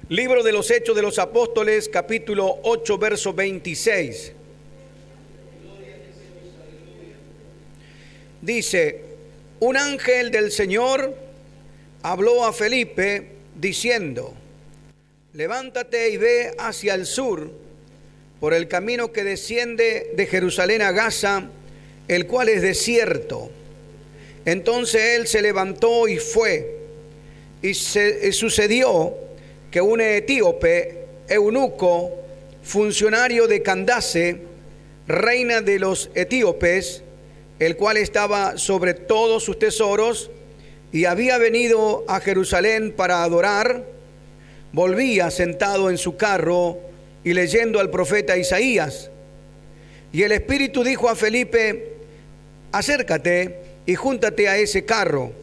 Libro de los Hechos de los Apóstoles, capítulo 8, verso 26. Dice, un ángel del Señor habló a Felipe diciendo, levántate y ve hacia el sur por el camino que desciende de Jerusalén a Gaza, el cual es desierto. Entonces él se levantó y fue, y sucedió que un etíope, eunuco, funcionario de Candace, reina de los etíopes, el cual estaba sobre todos sus tesoros, y había venido a Jerusalén para adorar, volvía sentado en su carro y leyendo al profeta Isaías. Y el Espíritu dijo a Felipe, acércate y júntate a ese carro.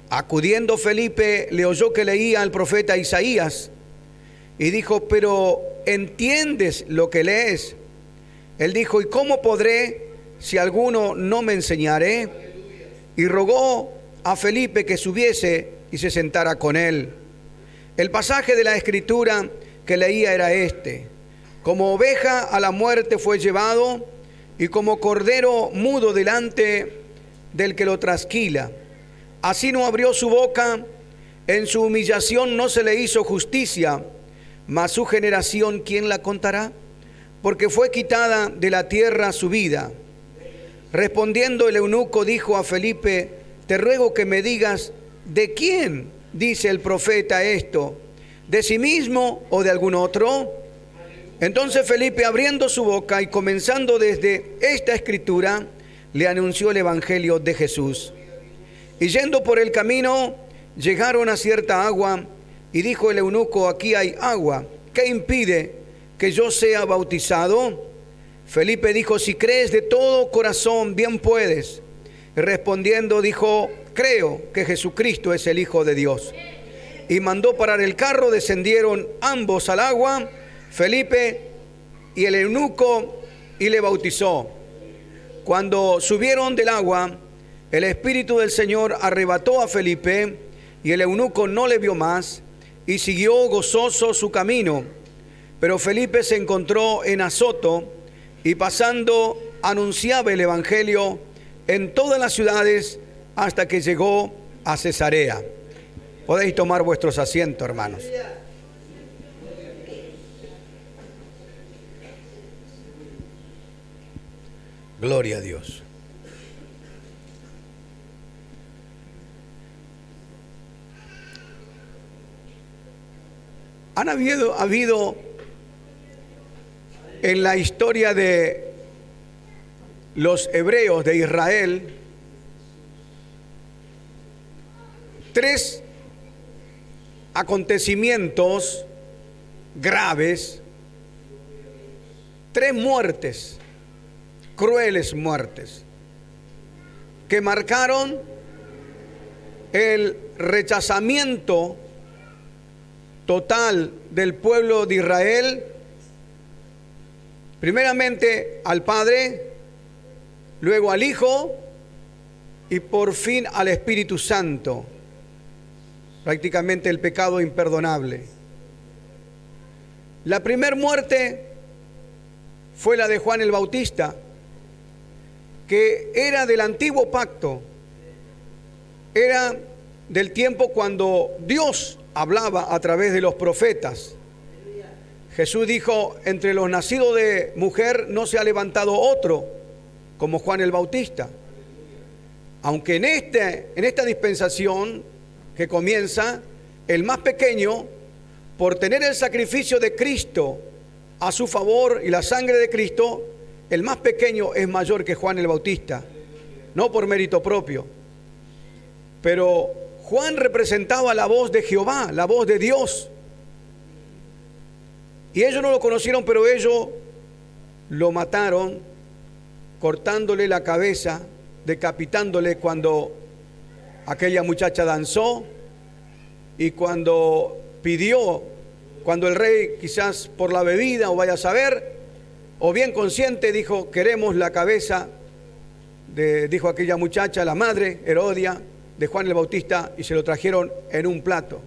Acudiendo Felipe, le oyó que leía al profeta Isaías y dijo, pero ¿entiendes lo que lees? Él dijo, ¿y cómo podré si alguno no me enseñare? Y rogó a Felipe que subiese y se sentara con él. El pasaje de la Escritura que leía era este: como oveja a la muerte fue llevado, y como cordero mudo delante del que lo trasquila. Así no abrió su boca, en su humillación no se le hizo justicia, mas su generación, ¿quién la contará? Porque fue quitada de la tierra su vida. Respondiendo el eunuco dijo a Felipe, te ruego que me digas, ¿de quién dice el profeta esto? ¿De sí mismo o de algún otro? Entonces Felipe, abriendo su boca y comenzando desde esta escritura, le anunció el evangelio de Jesús. Y yendo por el camino, llegaron a cierta agua, y dijo el eunuco, aquí hay agua, ¿qué impide que yo sea bautizado? Felipe dijo, si crees de todo corazón, bien puedes. Y respondiendo dijo, creo que Jesucristo es el Hijo de Dios. Y mandó parar el carro, descendieron ambos al agua, Felipe y el eunuco, y le bautizó. Cuando subieron del agua, el Espíritu del Señor arrebató a Felipe, y el eunuco no le vio más, y siguió gozoso su camino. Pero Felipe se encontró en Azoto, y pasando anunciaba el evangelio en todas las ciudades hasta que llegó a Cesarea. Podéis tomar vuestros asientos, hermanos. Gloria a Dios. Han habido en la historia de los hebreos de Israel 3 acontecimientos graves, 3 muertes, crueles muertes, que marcaron el rechazamiento total del pueblo de Israel, primeramente al Padre, luego al Hijo y por fin al Espíritu Santo. Prácticamente el pecado imperdonable. La primera muerte fue la de Juan el Bautista, que era del antiguo pacto, era del tiempo cuando Dios hablaba a través de los profetas. Jesús dijo, entre los nacidos de mujer no se ha levantado otro como Juan el Bautista. Aunque en esta dispensación que comienza, el más pequeño, por tener el sacrificio de Cristo a su favor y la sangre de Cristo, el más pequeño es mayor que Juan el Bautista, no por mérito propio. Pero Juan representaba la voz de Jehová, la voz de Dios. Y ellos no lo conocieron, pero ellos lo mataron, cortándole la cabeza, decapitándole cuando aquella muchacha danzó y cuando cuando el rey quizás por la bebida o vaya a saber, o bien consciente dijo, queremos la cabeza, dijo aquella muchacha, la madre Herodia de Juan el Bautista, y se lo trajeron en un plato.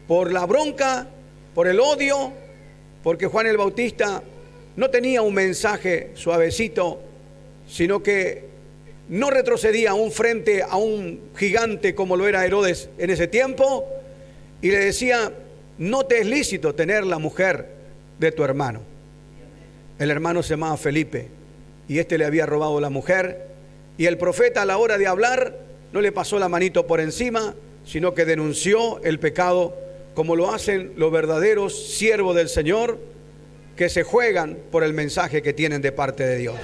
Por la bronca por el odio, porque Juan el Bautista no tenía un mensaje suavecito, sino que no retrocedía aún frente a un gigante como lo era Herodes en ese tiempo, y le decía: no te es lícito tener la mujer de tu hermano. El hermano se llamaba Felipe, y este le había robado la mujer, y el profeta, a la hora de hablar, no le pasó la manito por encima, sino que denunció el pecado, como lo hacen los verdaderos siervos del Señor, que se juegan por el mensaje que tienen de parte de Dios.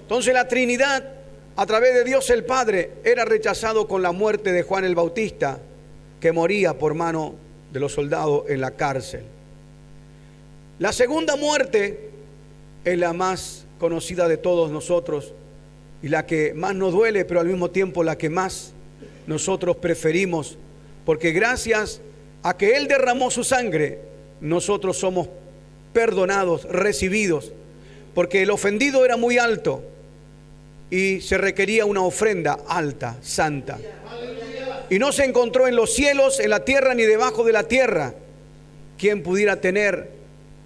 Entonces la Trinidad, a través de Dios el Padre, era rechazado con la muerte de Juan el Bautista, que moría por mano de los soldados en la cárcel. La segunda muerte es la más conocida de todos nosotros y la que más nos duele, pero al mismo tiempo la que más nosotros preferimos, porque gracias a que Él derramó su sangre, nosotros somos perdonados, recibidos, porque el ofendido era muy alto y se requería una ofrenda alta, santa. Y no se encontró en los cielos, en la tierra, ni debajo de la tierra quien pudiera tener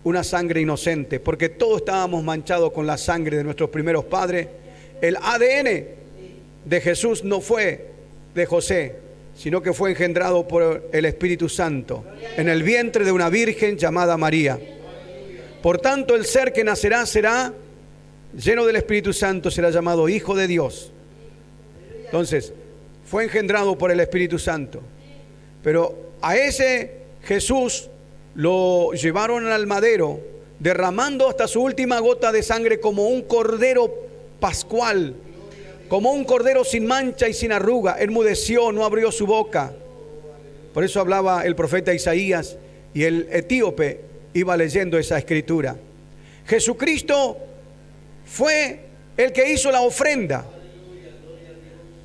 una sangre inocente, porque todos estábamos manchados con la sangre de nuestros primeros padres. El ADN de Jesús no fue de José, sino que fue engendrado por el Espíritu Santo en el vientre de una virgen llamada María. Por tanto, el ser que nacerá será lleno del Espíritu Santo, será llamado Hijo de Dios. Entonces, fue engendrado por el Espíritu Santo. Pero a ese Jesús lo llevaron al madero, derramando hasta su última gota de sangre como un cordero pascual, como un cordero sin mancha y sin arruga. Enmudeció, no abrió su boca. Por eso hablaba el profeta Isaías, y el etíope iba leyendo esa escritura. Jesucristo fue el que hizo la ofrenda.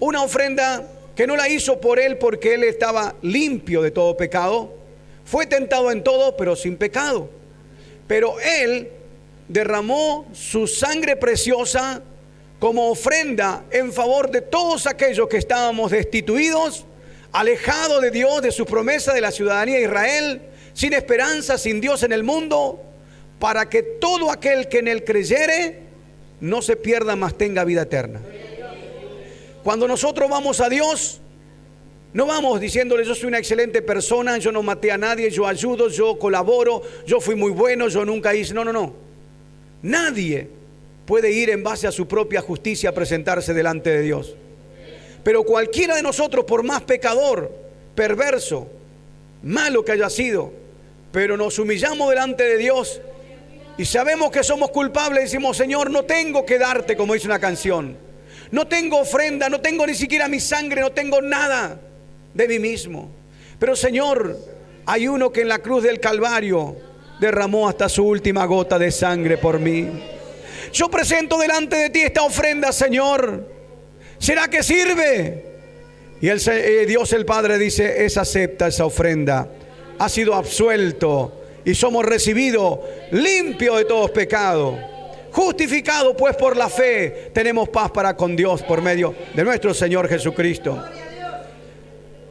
Una ofrenda que no la hizo por Él porque Él estaba limpio de todo pecado. Fue tentado en todo, pero sin pecado. Pero Él derramó su sangre preciosa como ofrenda en favor de todos aquellos que estábamos destituidos, alejados de Dios, de su promesa de la ciudadanía de Israel, sin esperanza, sin Dios en el mundo, para que todo aquel que en Él creyere no se pierda, mas tenga vida eterna. Cuando nosotros vamos a Dios, no vamos diciéndole: yo soy una excelente persona, yo no maté a nadie, yo ayudo, yo colaboro, yo fui muy bueno, yo nunca hice. No. Nadie puede ir en base a su propia justicia a presentarse delante de Dios. Pero cualquiera de nosotros, por más pecador, perverso, malo que haya sido, pero nos humillamos delante de Dios y sabemos que somos culpables, decimos: Señor, no tengo que darte, como dice una canción. No tengo ofrenda, no tengo ni siquiera mi sangre, no tengo nada de mí mismo. Pero Señor, hay uno que en la cruz del Calvario derramó hasta su última gota de sangre por mí. Yo presento delante de ti esta ofrenda, Señor. ¿Será que sirve? Y Dios el Padre dice: es acepta esa ofrenda. Ha sido absuelto y somos recibidos limpios de todos pecados. Justificado pues por la fe, tenemos paz para con Dios por medio de nuestro Señor Jesucristo.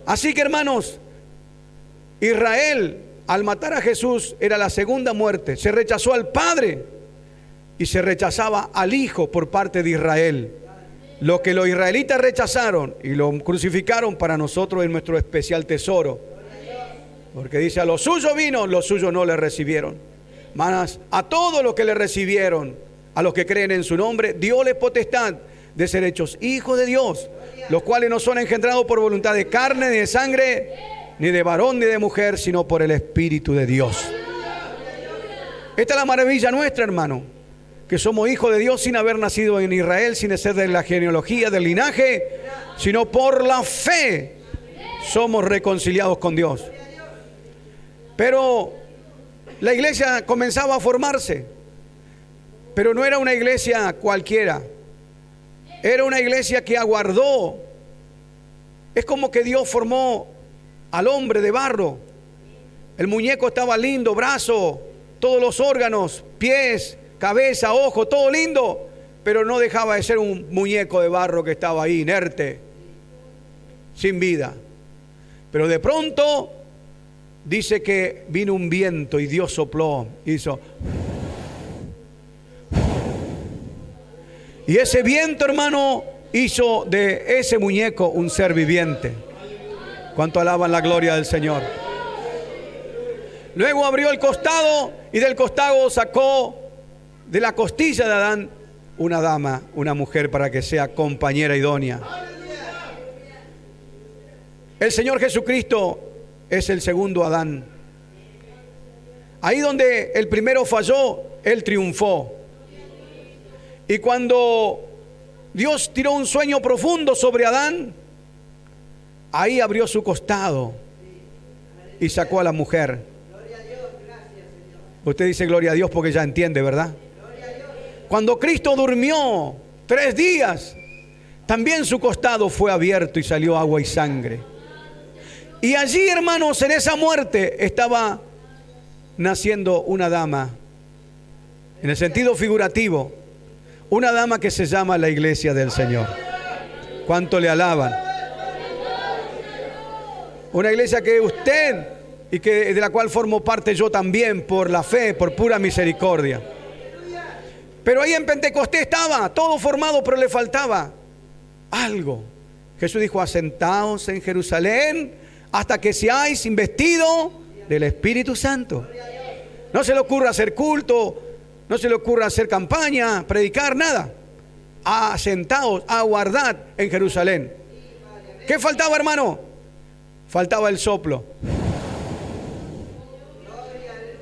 Así que, hermanos, Israel, al matar a Jesús, era la segunda muerte. Se rechazó al Padre y se rechazaba al Hijo por parte de Israel. Lo que los israelitas rechazaron y lo crucificaron, para nosotros es nuestro especial tesoro. Porque dice: a los suyos vino, los suyos no le recibieron. Mas a todos los que le recibieron, a los que creen en su nombre, dióles potestad de ser hechos hijos de Dios, los cuales no son engendrados por voluntad de carne, ni de sangre, ni de varón, ni de mujer, sino por el Espíritu de Dios. Esta es la maravilla nuestra, hermano, que somos hijos de Dios sin haber nacido en Israel, sin ser de la genealogía, del linaje, sino por la fe somos reconciliados con Dios. Pero la iglesia comenzaba a formarse, pero no era una iglesia cualquiera, era una iglesia que aguardó. Es como que Dios formó al hombre de barro. El muñeco estaba lindo, brazo, todos los órganos, pies, cabeza, ojo, todo lindo, pero no dejaba de ser un muñeco de barro que estaba ahí inerte, sin vida. Pero de pronto dice que vino un viento y Dios sopló, hizo. Y ese viento, hermano, hizo de ese muñeco un ser viviente. ¿Cuánto alaban la gloria del Señor? Luego abrió el costado y del costado sacó de la costilla de Adán una dama, una mujer, para que sea compañera idónea. El Señor Jesucristo es el segundo Adán. Ahí donde el primero falló, Él triunfó. Y cuando Dios tiró un sueño profundo sobre Adán, ahí abrió su costado y sacó a la mujer. Usted dice gloria a Dios porque ya entiende, ¿verdad? Cuando Cristo durmió 3 días, también su costado fue abierto y salió agua y sangre. Y allí, hermanos, en esa muerte estaba naciendo una dama, en el sentido figurativo, una dama que se llama la iglesia del Señor. ¿Cuánto le alaban? Una iglesia que usted y que de la cual formo parte yo también, por la fe, por pura misericordia. Pero ahí en Pentecostés estaba todo formado, pero le faltaba algo. Jesús dijo: asentaos en Jerusalén hasta que seáis investidos del Espíritu Santo. No se le ocurra hacer culto, no se le ocurra hacer campaña, predicar, nada. Asentaos, aguardad en Jerusalén. ¿Qué faltaba, hermano? Faltaba el soplo.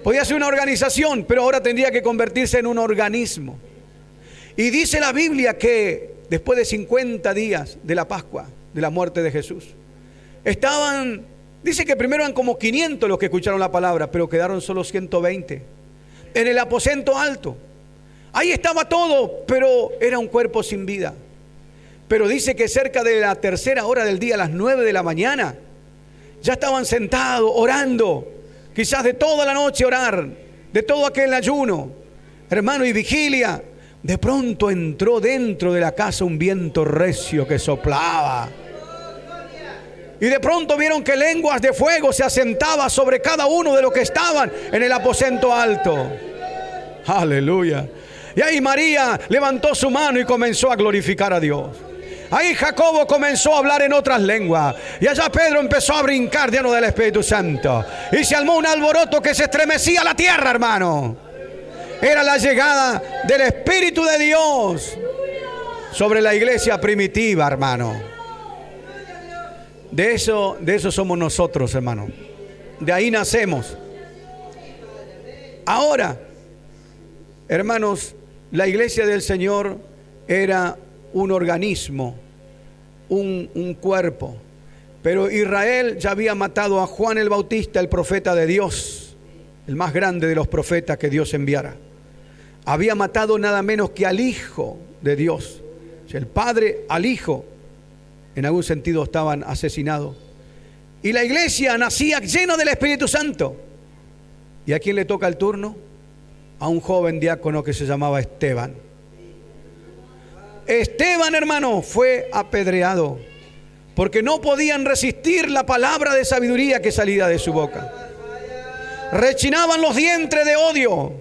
Podía ser una organización, pero ahora tendría que convertirse en un organismo. Y dice la Biblia que después de 50 días de la Pascua, de la muerte de Jesús, dice que primero eran como 500 los que escucharon la palabra, pero quedaron solo 120 en el aposento alto. Ahí estaba todo, pero era un cuerpo sin vida. Pero dice que cerca de la 3:00 hora del día, a las 9 de la mañana, ya estaban sentados orando. Quizás de toda la noche orar, de todo aquel ayuno, hermano, y vigilia. De pronto entró dentro de la casa un viento recio que soplaba. Y de pronto vieron que lenguas de fuego se asentaban sobre cada uno de los que estaban en el aposento alto. Aleluya. Y ahí María levantó su mano y comenzó a glorificar a Dios. Ahí Jacobo comenzó a hablar en otras lenguas. Y allá Pedro empezó a brincar lleno del Espíritu Santo. Y se armó un alboroto que se estremecía la tierra, hermano. Era la llegada del Espíritu de Dios sobre la iglesia primitiva, hermano. De eso somos nosotros, hermano. De ahí nacemos. Ahora, hermanos, la iglesia del Señor era un organismo, un cuerpo. Pero Israel ya había matado a Juan el Bautista, el profeta de Dios, el más grande de los profetas que Dios enviara. Había matado nada menos que al Hijo de Dios. O sea, el Padre al Hijo, en algún sentido estaban asesinados. Y la iglesia nacía llena del Espíritu Santo. ¿Y a quién le toca el turno? A un joven diácono que se llamaba Esteban. Esteban, hermano, fue apedreado porque no podían resistir la palabra de sabiduría que salía de su boca. Rechinaban los dientes de odio.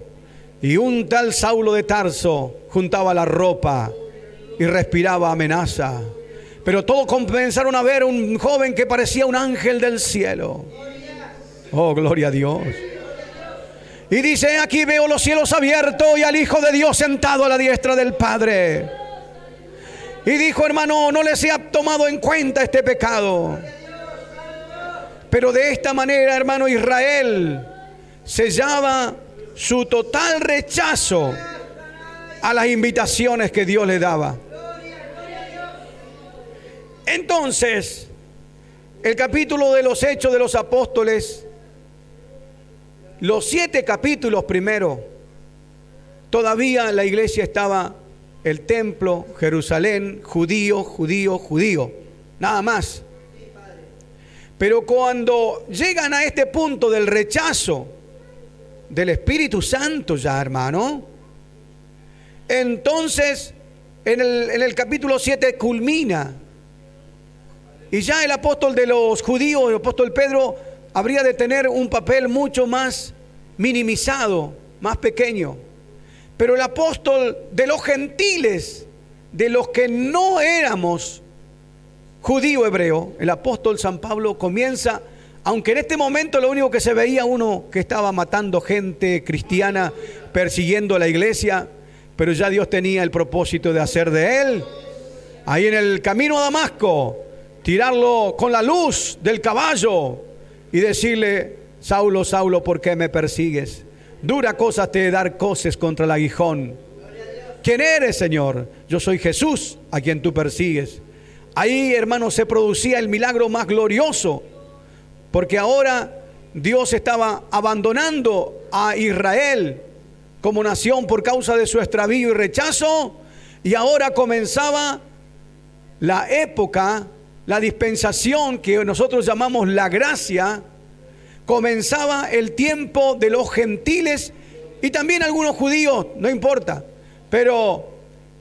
Y un tal Saulo de Tarso juntaba la ropa y respiraba amenaza. Pero todos comenzaron a ver un joven que parecía un ángel del cielo. Oh, gloria a Dios. Y dice: aquí veo los cielos abiertos y al Hijo de Dios sentado a la diestra del Padre. Y dijo: hermano, no les he tomado en cuenta este pecado. Pero de esta manera, hermano, Israel sellaba su total rechazo a las invitaciones que Dios le daba. Entonces, el capítulo de los Hechos de los Apóstoles, los 7 capítulos primero, todavía la iglesia estaba, el templo, Jerusalén, judío, nada más. Pero cuando llegan a este punto del rechazo del Espíritu Santo ya, hermano, entonces en el capítulo 7 culmina. Y ya el apóstol de los judíos, el apóstol Pedro, habría de tener un papel mucho más minimizado, más pequeño. Pero el apóstol de los gentiles, de los que no éramos judío hebreo, el apóstol San Pablo comienza, aunque en este momento lo único que se veía uno que estaba matando gente cristiana, persiguiendo a la iglesia, pero ya Dios tenía el propósito de hacer de él, ahí en el camino a Damasco, tirarlo con la luz del caballo y decirle: Saulo, Saulo, ¿por qué me persigues? Dura cosa te de dar coces contra el aguijón. ¿Quién eres, Señor? Yo soy Jesús, a quien tú persigues. Ahí, hermanos, se producía el milagro más glorioso, porque ahora Dios estaba abandonando a Israel como nación por causa de su extravío y rechazo, y ahora comenzaba la época, la dispensación que nosotros llamamos la gracia. Comenzaba el tiempo de los gentiles y también algunos judíos, no importa, pero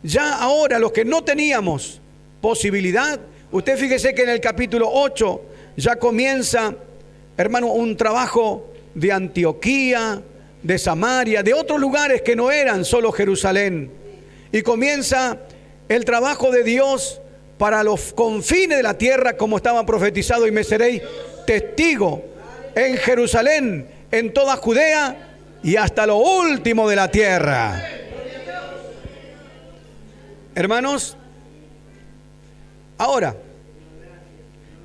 ya ahora los que no teníamos posibilidad, usted fíjese que en el capítulo 8 ya comienza, hermano, un trabajo de Antioquía, de Samaria, de otros lugares que no eran solo Jerusalén, y comienza el trabajo de Dios para los confines de la tierra, como estaba profetizado: y me seréis testigo en Jerusalén, en toda Judea y hasta lo último de la tierra. Hermanos, ahora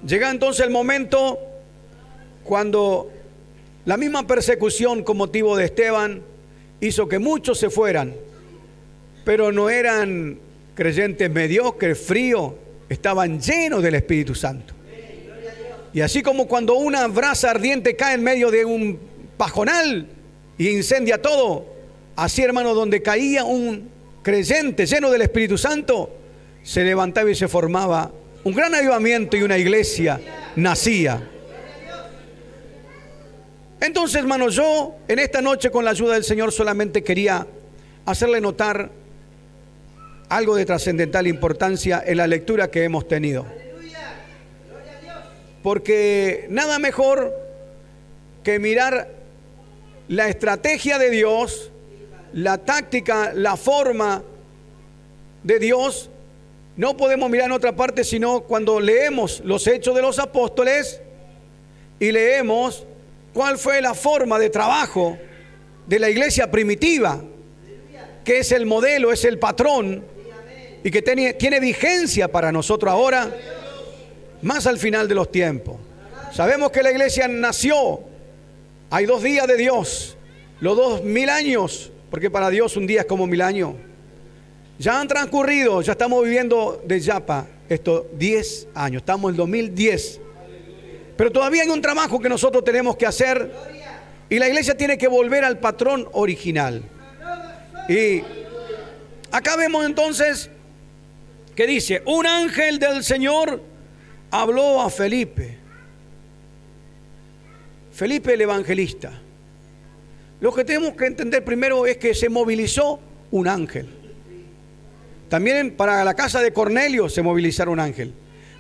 llega entonces el momento cuando la misma persecución con motivo de Esteban hizo que muchos se fueran, pero no eran creyentes mediocres, fríos, estaban llenos del Espíritu Santo. Y así como cuando una brasa ardiente cae en medio de un pajonal y incendia todo, así, hermano, donde caía un creyente lleno del Espíritu Santo, se levantaba y se formaba un gran avivamiento y una iglesia nacía. Entonces, hermano, yo en esta noche, con la ayuda del Señor, solamente quería hacerle notar algo de trascendental importancia en la lectura que hemos tenido. Porque nada mejor que mirar la estrategia de Dios, la táctica, la forma de Dios. No podemos mirar en otra parte, sino cuando leemos los Hechos de los Apóstoles y leemos cuál fue la forma de trabajo de la iglesia primitiva, que es el modelo, es el patrón, y que tiene vigencia para nosotros ahora, más al final de los tiempos. Sabemos que la iglesia nació, hay 2 días de Dios, los 2000 años, porque para Dios un día es como 1000 años. Ya han transcurrido, ya estamos viviendo de Yapa estos 10 años, estamos en el 2010. Pero todavía hay un trabajo que nosotros tenemos que hacer, y la iglesia tiene que volver al patrón original. Y acá vemos entonces que dice: un ángel del Señor habló a Felipe. Felipe el evangelista. Lo que tenemos que entender primero es que se movilizó un ángel. También para la casa de Cornelio se movilizaron un ángel,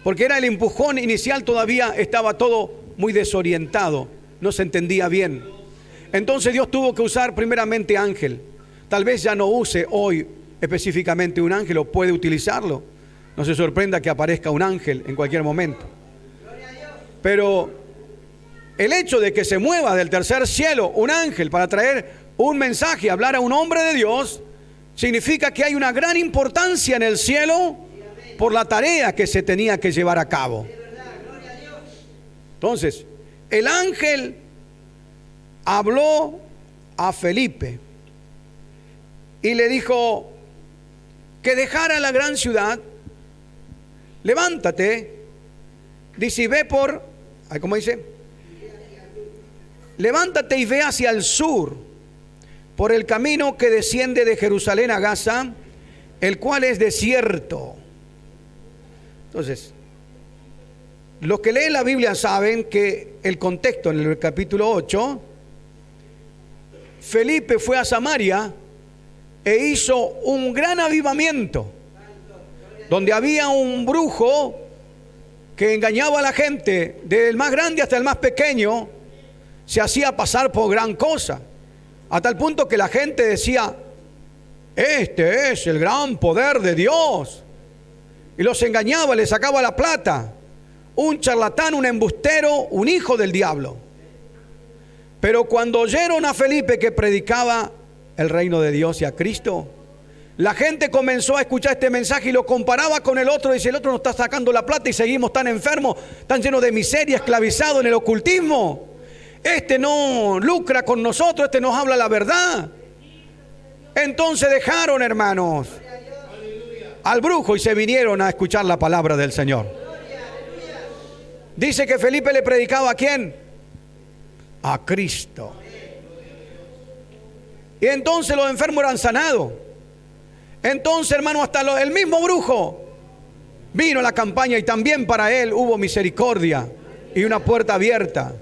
porque era el empujón inicial, todavía estaba todo muy desorientado, no se entendía bien. Entonces Dios tuvo que usar primeramente ángel. Tal vez ya no use hoy específicamente un ángel, o puede utilizarlo. No se sorprenda que aparezca un ángel en cualquier momento. Pero el hecho de que se mueva del tercer cielo un ángel para traer un mensaje, hablar a un hombre de Dios, significa que hay una gran importancia en el cielo por la tarea que se tenía que llevar a cabo. Entonces, el ángel habló a Felipe y le dijo que dejara la gran ciudad. Levántate, dice, y ve por, ¿cómo dice? Levántate y ve hacia el sur, por el camino que desciende de Jerusalén a Gaza, el cual es desierto. Entonces, los que leen la Biblia saben que el contexto en el capítulo 8, Felipe fue a Samaria e hizo un gran avivamiento, donde había un brujo que engañaba a la gente, del más grande hasta el más pequeño, se hacía pasar por gran cosa, a tal punto que la gente decía: este es el gran poder de Dios. Y los engañaba, les sacaba la plata. Un charlatán, un embustero, un hijo del diablo. Pero cuando oyeron a Felipe que predicaba el reino de Dios y a Cristo, la gente comenzó a escuchar este mensaje y lo comparaba con el otro. Dice: el otro nos está sacando la plata y seguimos tan enfermos, tan llenos de miseria, esclavizados en el ocultismo. Este no lucra con nosotros, este nos habla la verdad. Entonces dejaron, hermanos, al brujo y se vinieron a escuchar la palabra del Señor. Dice que Felipe le predicaba ¿a quién? A Cristo. Y entonces los enfermos eran sanados. Entonces, hermano, hasta el mismo brujo vino a la campaña y también para él hubo misericordia y una puerta abierta.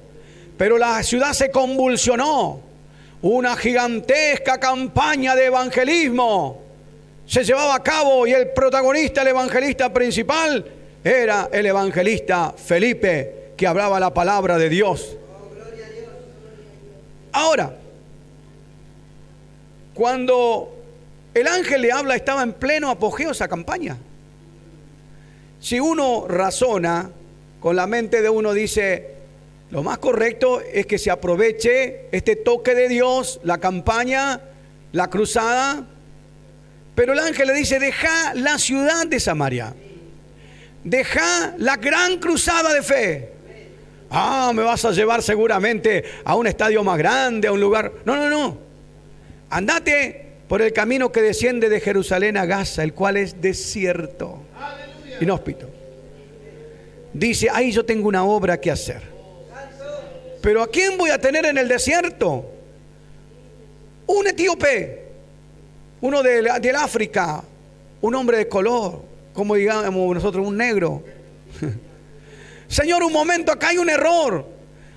Pero la ciudad se convulsionó. Una gigantesca campaña de evangelismo se llevaba a cabo y el protagonista, el evangelista principal, era el evangelista Felipe, que hablaba la palabra de Dios. Ahora, cuando el ángel le habla, estaba en pleno apogeo esa campaña. Si uno razona con la mente de uno, dice: lo más correcto es que se aproveche este toque de Dios, la campaña, la cruzada. Pero el ángel le dice: deja la ciudad de Samaria, deja la gran cruzada de fe. Me vas a llevar seguramente a un estadio más grande, a un lugar. No. Andate por el camino que desciende de Jerusalén a Gaza, el cual es desierto, inhóspito. Dice: ahí yo tengo una obra que hacer. Pero ¿a quién voy a tener en el desierto? Un etíope, uno del África, un hombre de color, como digamos nosotros, un negro. Señor, un momento, acá hay un error.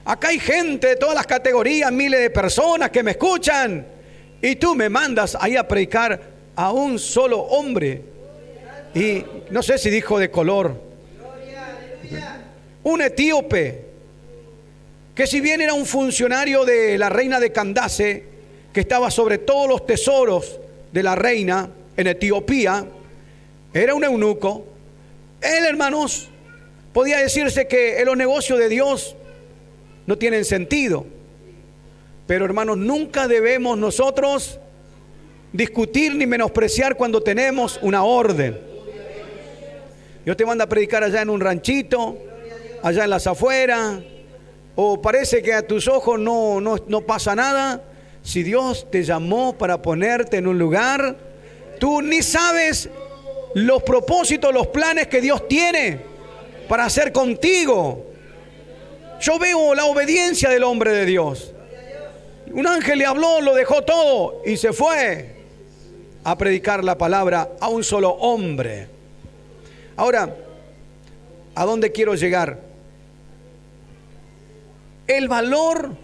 Acá hay gente de todas las categorías, miles de personas que me escuchan. Y tú me mandas ahí a predicar a un solo hombre. Y no sé si dijo de color. Un etíope, que si bien era un funcionario de la reina de Candace, que estaba sobre todos los tesoros de la reina en Etiopía, era un eunuco. Él, hermanos, podía decirse que en los negocios de Dios no tienen sentido. Pero, hermanos, nunca debemos nosotros discutir ni menospreciar cuando tenemos una orden. Dios te manda a predicar allá en un ranchito, allá en las afueras, o parece que a tus ojos no pasa nada. Si Dios te llamó para ponerte en un lugar, tú ni sabes los propósitos, los planes que Dios tiene para hacer contigo. Yo veo la obediencia del hombre de Dios. Un ángel le habló, lo dejó todo y se fue a predicar la palabra a un solo hombre. Ahora, ¿a dónde quiero llegar? El valor,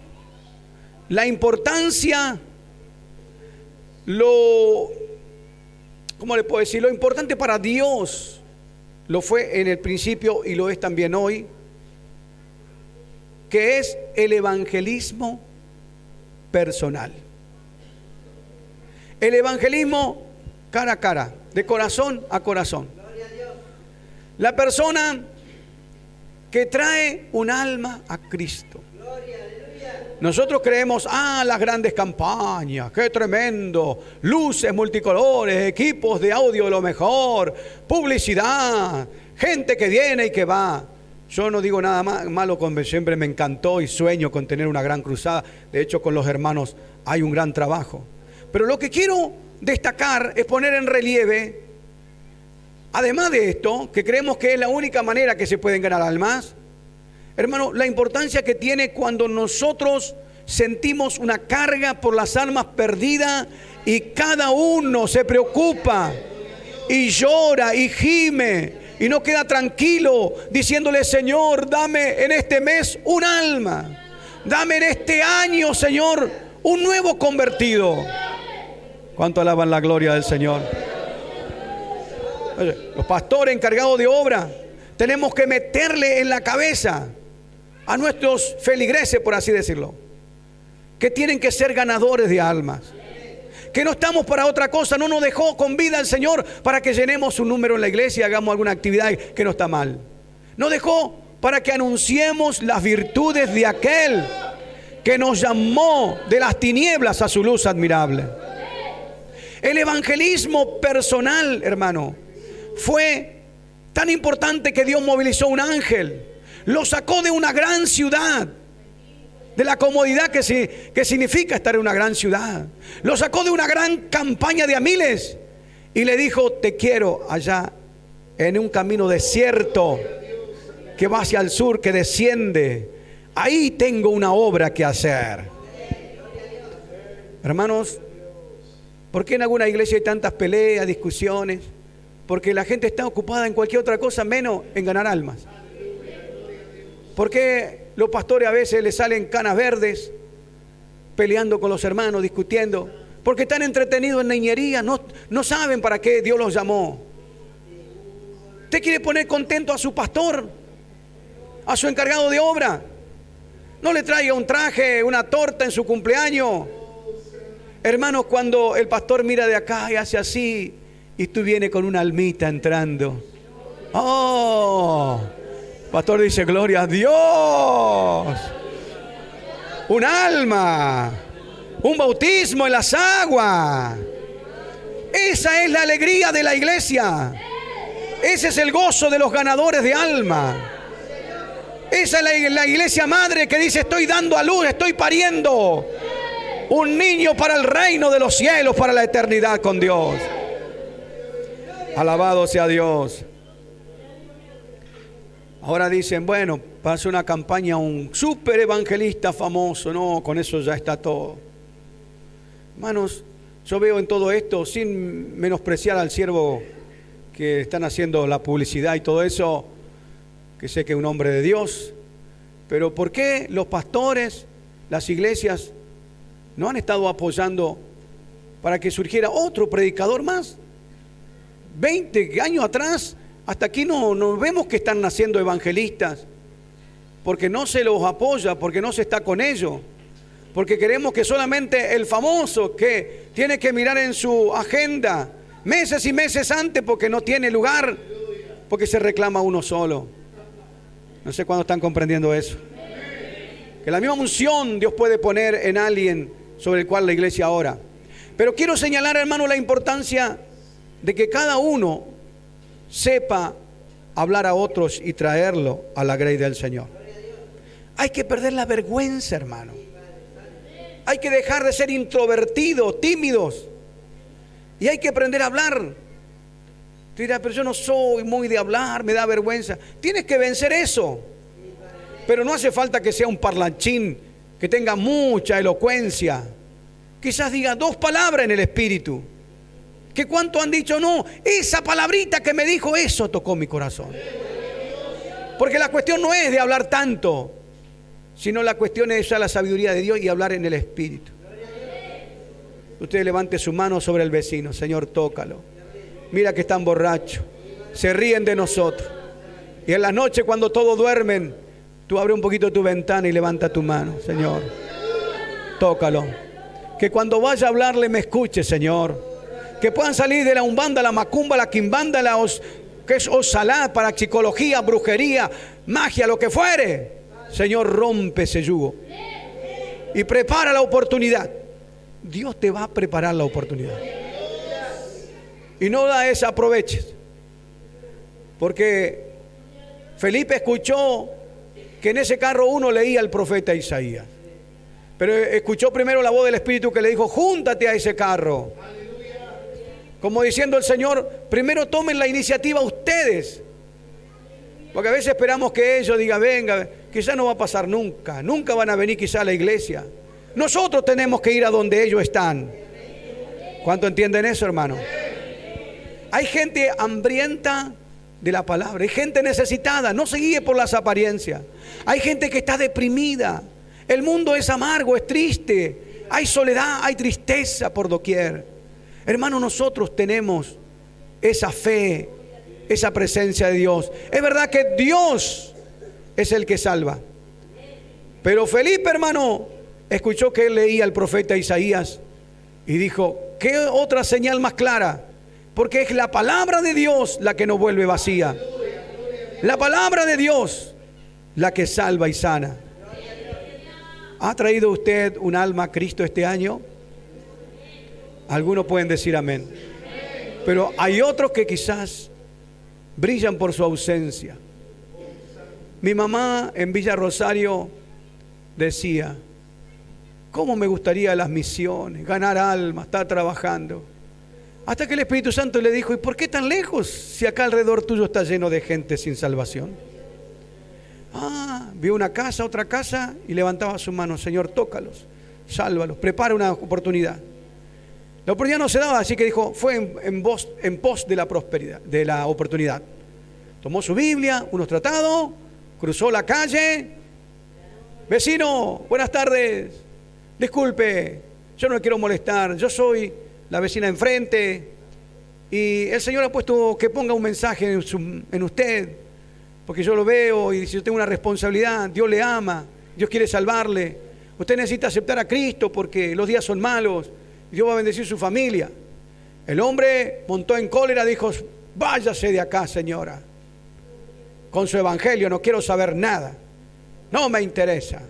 la importancia, ¿cómo le puedo decir? Lo importante para Dios lo fue en el principio y lo es también hoy, que es el evangelismo personal. El evangelismo cara a cara, de corazón a corazón. La persona que trae un alma a Cristo. Nosotros creemos, las grandes campañas, qué tremendo, luces multicolores, equipos de audio lo mejor, publicidad, gente que viene y que va. Yo no digo nada malo, siempre me encantó y sueño con tener una gran cruzada. De hecho, con los hermanos hay un gran trabajo. Pero lo que quiero destacar es poner en relieve, además de esto, que creemos que es la única manera que se pueden ganar almas, hermano, la importancia que tiene cuando nosotros sentimos una carga por las almas perdidas y cada uno se preocupa y llora y gime y no queda tranquilo diciéndole: Señor, dame en este mes un alma, dame en este año, Señor, un nuevo convertido. ¿Cuánto alaban la gloria del Señor? Oye, los pastores encargados de obra tenemos que meterle en la cabeza a nuestros feligreses, por así decirlo, que tienen que ser ganadores de almas. Que no estamos para otra cosa, no nos dejó con vida el Señor para que llenemos un número en la iglesia y hagamos alguna actividad que no está mal. Nos dejó para que anunciemos las virtudes de aquel que nos llamó de las tinieblas a su luz admirable. El evangelismo personal, hermano, fue tan importante que Dios movilizó un ángel, lo sacó de una gran ciudad, de la comodidad que significa estar en una gran ciudad. Lo sacó de una gran campaña de a miles y le dijo: te quiero allá en un camino desierto que va hacia el sur, que desciende. Ahí tengo una obra que hacer. Hermanos, ¿por qué en alguna iglesia hay tantas peleas, discusiones? Porque la gente está ocupada en cualquier otra cosa menos en ganar almas. ¿Por qué los pastores a veces les salen canas verdes peleando con los hermanos, discutiendo? Porque están entretenidos en niñería, no saben para qué Dios los llamó. ¿Usted quiere poner contento a su pastor, a su encargado de obra? No le traiga un traje, una torta en su cumpleaños. Hermanos, cuando el pastor mira de acá y hace así, y tú vienes con una almita entrando. ¡Oh! Pastor dice: gloria a Dios. Un alma, un bautismo en las aguas. Esa es la alegría de la iglesia. Ese es el gozo de los ganadores de alma. Esa es la iglesia madre que dice: estoy dando a luz, estoy pariendo un niño para el reino de los cielos, para la eternidad con Dios. Alabado sea Dios. Ahora dicen: bueno, pasa una campaña, un súper evangelista famoso. No, con eso ya está todo. Hermanos, yo veo en todo esto, sin menospreciar al siervo que están haciendo la publicidad y todo eso, que sé que es un hombre de Dios, pero ¿por qué los pastores, las iglesias, no han estado apoyando para que surgiera otro predicador más? 20 años atrás, hasta aquí no vemos que están naciendo evangelistas, porque no se los apoya, porque no se está con ellos, porque queremos que solamente el famoso, que tiene que mirar en su agenda meses y meses antes porque no tiene lugar, porque se reclama uno solo. No sé cuándo están comprendiendo eso. Que la misma unción Dios puede poner en alguien sobre el cual la iglesia ora. Pero quiero señalar, hermano, la importancia de que cada uno sepa hablar a otros y traerlo a la grey del Señor. Hay que perder la vergüenza, hermano. Hay que dejar de ser introvertidos, tímidos. Y hay que aprender a hablar. Tú dirás: pero yo no soy muy de hablar, me da vergüenza. Tienes que vencer eso. Pero no hace falta que sea un parlanchín, que tenga mucha elocuencia. Quizás diga 2 palabras en el espíritu. ¿Que cuánto han dicho? No, esa palabrita que me dijo, eso tocó mi corazón. Porque la cuestión no es de hablar tanto, sino la cuestión es usar la sabiduría de Dios y hablar en el espíritu. Usted levante su mano sobre el vecino: Señor, tócalo. Mira que están borrachos, se ríen de nosotros. Y en la noche, cuando todos duermen, tú abre un poquito tu ventana y levanta tu mano: Señor, tócalo. Que cuando vaya a hablarle me escuche, Señor. Que puedan salir de la umbanda, la macumba, la quimbanda, que es osalá, para psicología, brujería, magia, lo que fuere. Señor, rompe ese yugo y prepara la oportunidad. Dios te va a preparar la oportunidad. Y no la desaproveches. Porque Felipe escuchó que en ese carro uno leía al profeta Isaías. Pero escuchó primero la voz del Espíritu que le dijo: júntate a ese carro. Como diciendo el Señor: primero tomen la iniciativa ustedes. Porque a veces esperamos que ellos digan: venga, quizás no va a pasar nunca. Nunca van a venir quizás a la iglesia. Nosotros tenemos que ir a donde ellos están. ¿Cuánto entienden eso, hermano? Hay gente hambrienta de la palabra. Hay gente necesitada. No se guíe por las apariencias. Hay gente que está deprimida. El mundo es amargo, es triste. Hay soledad, hay tristeza por doquier. Hermano, nosotros tenemos esa fe, esa presencia de Dios. Es verdad que Dios es el que salva. Pero Felipe, hermano, escuchó que él leía al profeta Isaías y dijo, ¿qué otra señal más clara? Porque es la palabra de Dios la que nos vuelve vacía. La palabra de Dios la que salva y sana. ¿Ha traído usted un alma a Cristo este año? Algunos pueden decir amén. Pero hay otros que quizás brillan por su ausencia. Mi mamá en Villa Rosario decía, ¿cómo me gustaría las misiones, ganar almas, estar trabajando? Hasta que el Espíritu Santo le dijo, ¿y por qué tan lejos si acá alrededor tuyo está lleno de gente sin salvación? Vio una casa, otra casa y levantaba su mano, Señor, tócalos, sálvalos, prepara una oportunidad. La oportunidad no se daba, así que dijo, fue en pos de la prosperidad, de la oportunidad. Tomó su Biblia, unos tratados, cruzó la calle. Vecino, buenas tardes. Disculpe, yo no le quiero molestar, yo soy la vecina enfrente y el Señor ha puesto que ponga un mensaje en usted, porque yo lo veo y dice, yo tengo una responsabilidad, Dios le ama, Dios quiere salvarle, usted necesita aceptar a Cristo porque los días son malos, Dios va a bendecir su familia. El hombre montó en cólera, dijo, váyase de acá, señora, con su evangelio no quiero saber nada, no me interesa,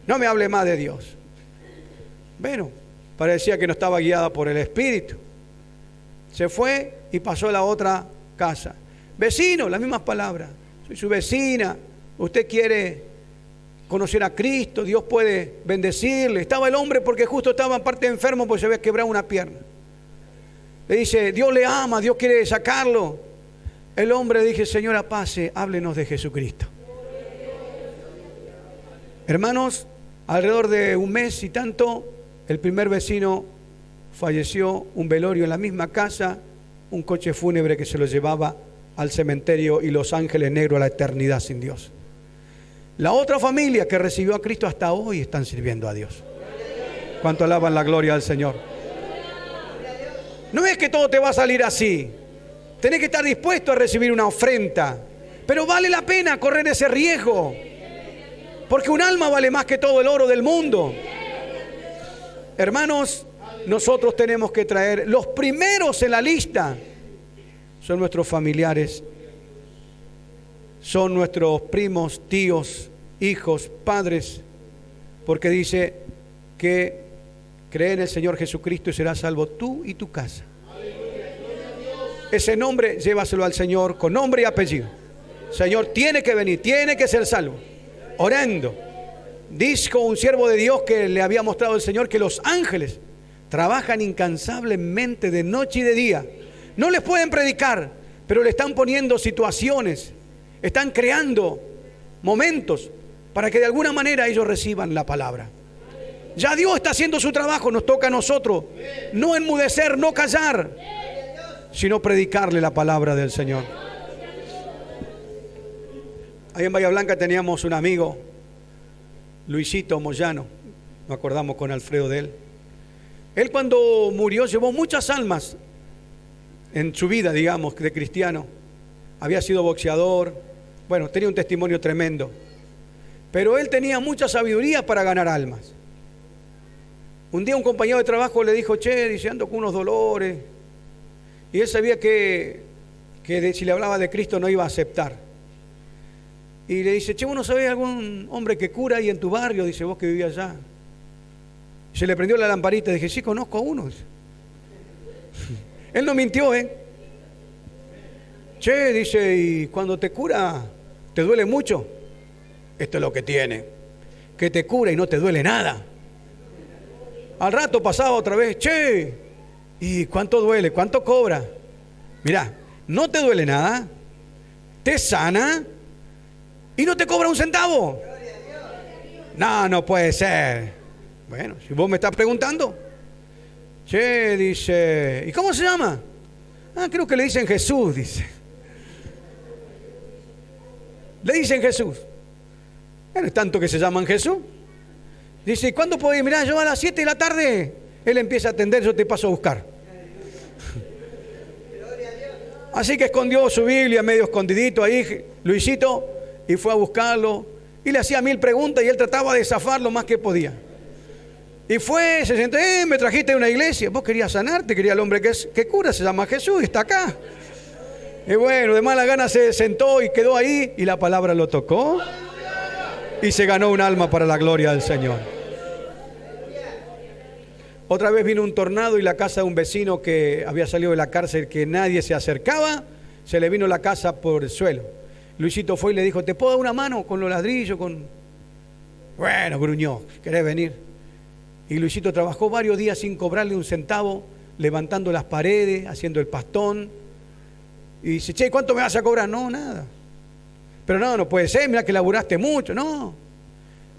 no me hable más de Dios. Bueno, parecía que no estaba guiada por el Espíritu. Se fue y pasó a la otra casa. Vecino, las mismas palabras. Soy su vecina, usted quiere conocer a Cristo, Dios puede bendecirle. Estaba el hombre porque justo estaba en parte enfermo porque se había quebrado una pierna. Le dice, Dios le ama, Dios quiere sacarlo. El hombre le dice, señora, pase, háblenos de Jesucristo. Hermanos, alrededor de un mes y tanto, el primer vecino falleció, un velorio en la misma casa, un coche fúnebre que se lo llevaba al cementerio y los ángeles negros a la eternidad sin Dios. La otra familia que recibió a Cristo hasta hoy están sirviendo a Dios. ¿Cuánto alaban la gloria al Señor? No es que todo te va a salir así. Tenés que estar dispuesto a recibir una ofrenda. Pero vale la pena correr ese riesgo. Porque un alma vale más que todo el oro del mundo. Hermanos, nosotros tenemos que traer, los primeros en la lista son nuestros familiares, son nuestros primos, tíos, hijos, padres, porque dice que cree en el Señor Jesucristo y serás salvo tú y tu casa. Ese nombre, llévaselo al Señor con nombre y apellido. Señor, tiene que venir, tiene que ser salvo. Orando. Dijo un siervo de Dios que le había mostrado el Señor que los ángeles trabajan incansablemente de noche y de día. No les pueden predicar, pero le están poniendo situaciones, están creando momentos para que de alguna manera ellos reciban la palabra. Ya Dios está haciendo su trabajo, nos toca a nosotros no enmudecer, no callar, sino predicarle la palabra del Señor. Ahí en Bahía Blanca teníamos un amigo, Luisito Moyano, nos acordamos con Alfredo de él. Él cuando murió llevó muchas almas en su vida, digamos, de cristiano. Había sido boxeador, bueno, tenía un testimonio tremendo. Pero él tenía mucha sabiduría para ganar almas. Un día un compañero de trabajo le dijo, che, dice, ando con unos dolores. Y él sabía que si le hablaba de Cristo no iba a aceptar. Y le dice, che, ¿vos no sabés algún hombre que cura ahí en tu barrio? Dice, vos que vivías allá. Se le prendió la lamparita. Dije, sí, conozco a uno. Él no mintió, Che, dice, ¿y cuando te cura, te duele mucho? Esto es lo que tiene, que te cura y no te duele nada. Al rato pasaba otra vez, che, ¿y cuánto duele? ¿Cuánto cobra? Mirá, no te duele nada, te sana y no te cobra un centavo. No, no puede ser. Bueno, si vos me estás preguntando. Che, dice, ¿y cómo se llama? Creo que le dicen Jesús, dice. Le dicen Jesús. Es tanto que se llaman Jesús. Dice, ¿cuándo puedo ir? Mirá, yo a las 7 de la tarde. Él empieza a atender, yo te paso a buscar. Así que escondió su Biblia medio escondidito ahí, Luisito, y fue a buscarlo. Y le hacía 1000 preguntas y él trataba de zafar lo más que podía. Y fue, se sentó, me trajiste a una iglesia. Vos querías sanarte, quería el hombre que cura, se llama Jesús y está acá. Y bueno, de mala gana se sentó y quedó ahí y la palabra lo tocó y se ganó un alma para la gloria del Señor. Otra vez vino un tornado y la casa de un vecino que había salido de la cárcel, que nadie se acercaba, se le vino la casa por el suelo. Luisito fue y le dijo, ¿te puedo dar una mano con los ladrillos? Bueno, gruñó, ¿querés venir? Y Luisito trabajó varios días sin cobrarle un centavo, levantando las paredes, haciendo el pastón. Y dice, che, ¿cuánto me vas a cobrar? No, nada. Pero no puede ser, mira que laburaste mucho. No.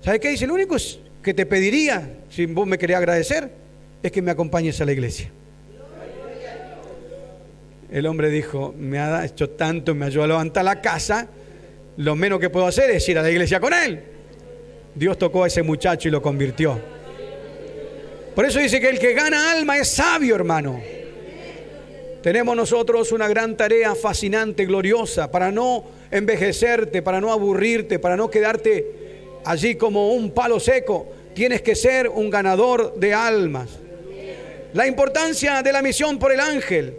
¿Sabes qué dice? Lo único que te pediría, si vos me querés agradecer, es que me acompañes a la iglesia. El hombre dijo, me ha hecho tanto, me ayudó a levantar la casa, lo menos que puedo hacer es ir a la iglesia con él. Dios tocó a ese muchacho y lo convirtió. Por eso dice que el que gana alma es sabio, hermano. Tenemos nosotros una gran tarea fascinante, gloriosa, para no envejecerte, para no aburrirte, para no quedarte allí como un palo seco. Tienes que ser un ganador de almas. La importancia de la misión por el ángel.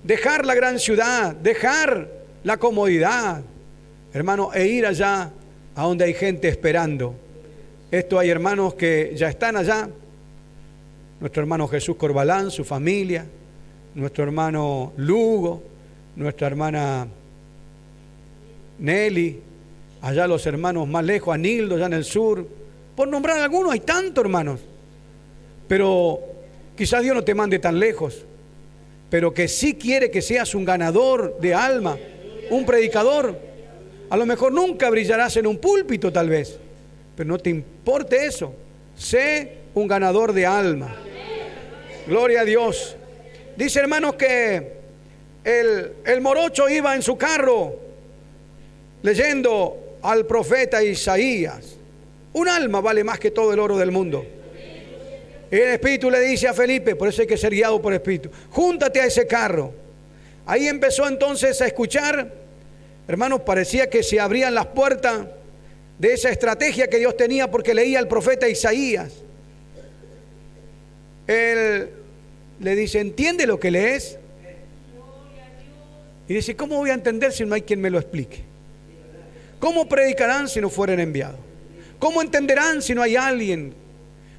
Dejar la gran ciudad, dejar la comodidad, hermano, e ir allá a donde hay gente esperando. Esto hay hermanos que ya están allá. Nuestro hermano Jesús Corbalán, su familia, nuestro hermano Lugo, nuestra hermana Nelly, allá los hermanos más lejos, Anildo, allá en el sur. Por nombrar algunos, hay tantos hermanos. Pero quizás Dios no te mande tan lejos, pero que sí quiere que seas un ganador de alma, un predicador. A lo mejor nunca brillarás en un púlpito tal vez, pero no te importe eso. Sé un ganador de alma. Gloria a Dios. Dice, hermanos, que el morocho iba en su carro leyendo al profeta Isaías. Un alma vale más que todo el oro del mundo. Y el Espíritu le dice a Felipe, por eso hay que ser guiado por el Espíritu, júntate a ese carro. Ahí empezó entonces a escuchar, hermanos, parecía que se abrían las puertas de esa estrategia que Dios tenía, porque leía al profeta Isaías. Él le dice, ¿entiende lo que lees? Y dice, ¿cómo voy a entender si no hay quien me lo explique? ¿Cómo predicarán si no fueren enviados? ¿Cómo entenderán si no hay alguien?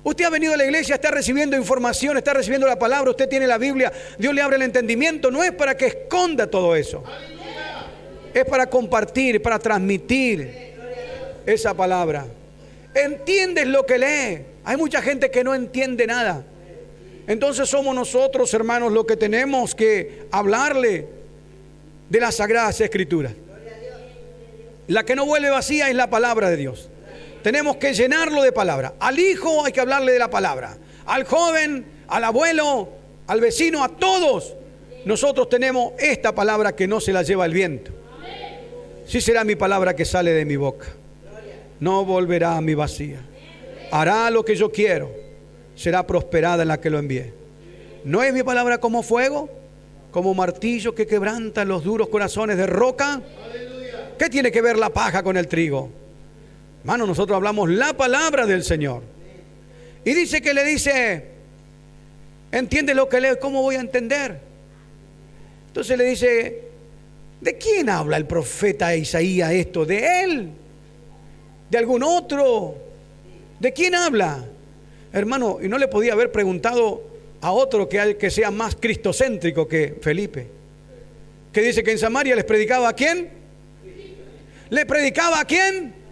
Usted ha venido a la iglesia, está recibiendo información, está recibiendo la palabra, usted tiene la Biblia, Dios le abre el entendimiento. No es para que esconda todo eso, es para compartir, para transmitir esa palabra. ¿Entiendes lo que lee? Hay mucha gente que no entiende nada. Entonces somos nosotros, hermanos, los que tenemos que hablarle de las Sagradas Escrituras. La que no vuelve vacía es la palabra de Dios. Tenemos que llenarlo de palabra. Al hijo hay que hablarle de la palabra. Al joven, al abuelo, al vecino, a todos. Nosotros tenemos esta palabra que no se la lleva el viento. Sí será mi palabra que sale de mi boca. No volverá a mi vacía. Hará lo que yo quiero. Será prosperada en la que lo envié. ¿No es mi palabra como fuego? Como martillo que quebranta los duros corazones de roca. ¿Qué tiene que ver la paja con el trigo? Hermano, nosotros hablamos la palabra del Señor. Y dice que le dice, ¿entiende lo que leo? ¿Cómo voy a entender? Entonces le dice, ¿de quién habla el profeta Isaías esto? ¿De él? ¿De algún otro? ¿De quién habla? Hermano, y no le podía haber preguntado a otro que sea más cristocéntrico que Felipe, que dice que en Samaria les predicaba ¿a quién? ¿Le predicaba a quién?